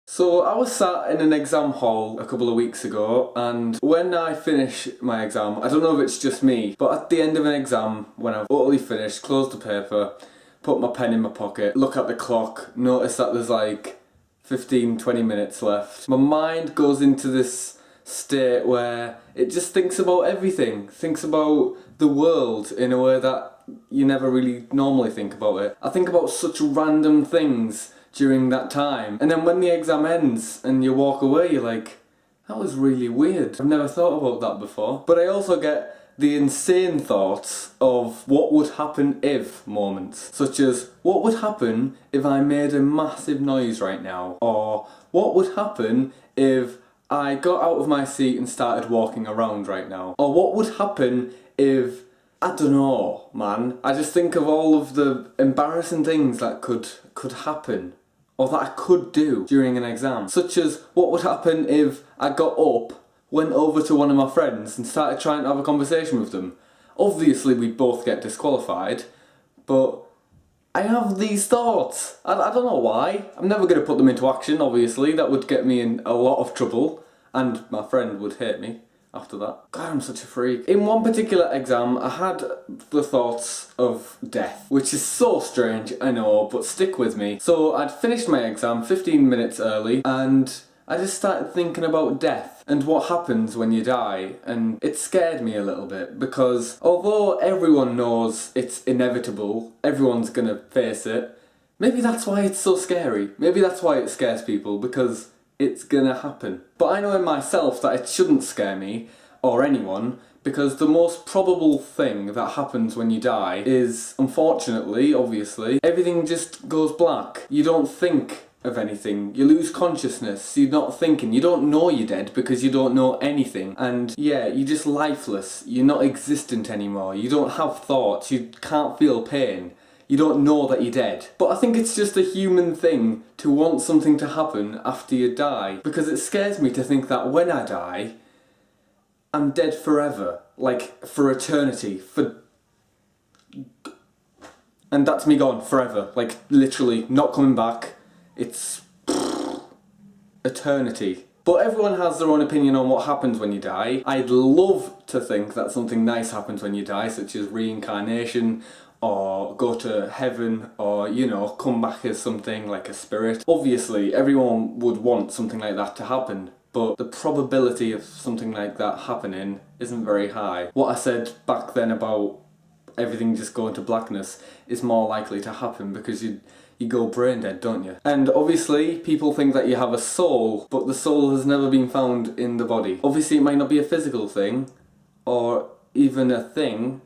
So I was sat in an exam hall a couple of weeks ago, and when I finish my exam, I don't know if it's just me, but at the end of an exam, when I've totally finished, close the paper, put my pen in my pocket, look at the clock, notice that there's like 15-20 minutes left, my mind goes into this state where it just thinks about everything, thinks about the world in a way that you never really normally think about it. I think about such random things during that time, and then when the exam ends and you walk away, you're like, that was really weird, I've never thought about that before. But I also get the insane thoughts of what would happen if moments, such as what would happen if I made a massive noise right now, or what would happen if I got out of my seat and started walking around right now, or what would happen if, I don't know, man. I just think of all of the embarrassing things that could happen, or that I could do during an exam. Such as, what would happen if I got up, went over to one of my friends and started trying to have a conversation with them. Obviously we'd both get disqualified, but I have these thoughts. I don't know why. I'm never going to put them into action, obviously. That would get me in a lot of trouble, and my friend would hate me after that. God, I'm such a freak. In one particular exam, I had the thoughts of death, which is so strange, I know, but stick with me. So I'd finished my exam 15 minutes early, and I just started thinking about death and what happens when you die, and it scared me a little bit, because although everyone knows it's inevitable, everyone's gonna face it, maybe that's why it's so scary. Maybe that's why it scares people, because it's gonna happen. But I know in myself that it shouldn't scare me, or anyone, because the most probable thing that happens when you die is, unfortunately, obviously, everything just goes black. You don't think of anything. You lose consciousness, you're not thinking, you don't know you're dead because you don't know anything, and yeah, you're just lifeless, you're not existent anymore, you don't have thoughts, you can't feel pain. You don't know that you're dead. But I think it's just a human thing to want something to happen after you die, because it scares me to think that when I die, I'm dead forever. Like, for eternity. And that's me gone forever. Like, literally, not coming back. It's eternity. But everyone has their own opinion on what happens when you die. I'd love to think that something nice happens when you die, such as reincarnation, or go to heaven, or, you know, come back as something like a spirit. Obviously, everyone would want something like that to happen, but the probability of something like that happening isn't very high. What I said back then about everything just going to blackness is more likely to happen, because you go brain dead, don't you? And obviously, people think that you have a soul, but the soul has never been found in the body. Obviously, it might not be a physical thing, or even a thing,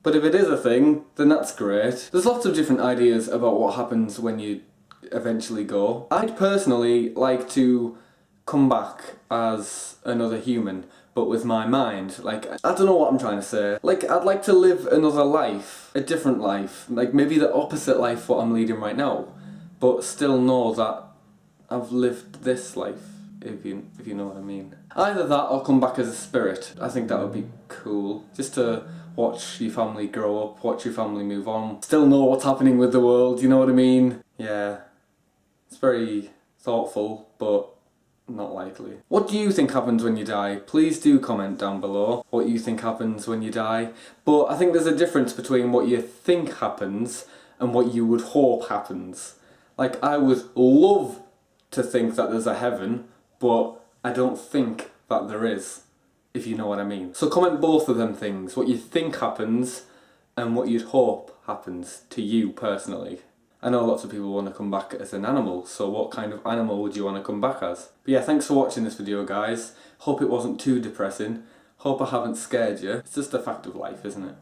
but if it is a thing, then that's great. There's lots of different ideas about what happens when you eventually go. I'd personally like to come back as another human, but with my mind. Like, I don't know what I'm trying to say. Like, I'd like to live another life, a different life, like maybe the opposite life what I'm leading right now, but still know that I've lived this life, if you know what I mean. Either that or come back as a spirit. I think that would be cool, just to watch your family grow up, watch your family move on, still know what's happening with the world, you know what I mean? Yeah, it's very thoughtful, but not likely. What do you think happens when you die? Please do comment down below what you think happens when you die. But I think there's a difference between what you think happens and what you would hope happens. Like, I would love to think that there's a heaven, but I don't think that there is, if you know what I mean. So comment both of them things, what you think happens and what you'd hope happens to you personally. I know lots of people want to come back as an animal, so what kind of animal would you want to come back as? But yeah, thanks for watching this video, guys. Hope it wasn't too depressing. Hope I haven't scared you. It's just a fact of life, isn't it?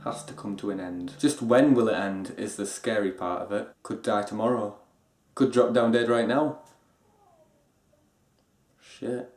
Has to come to an end. Just when will it end is the scary part of it. Could die tomorrow. Could drop down dead right now. Shit.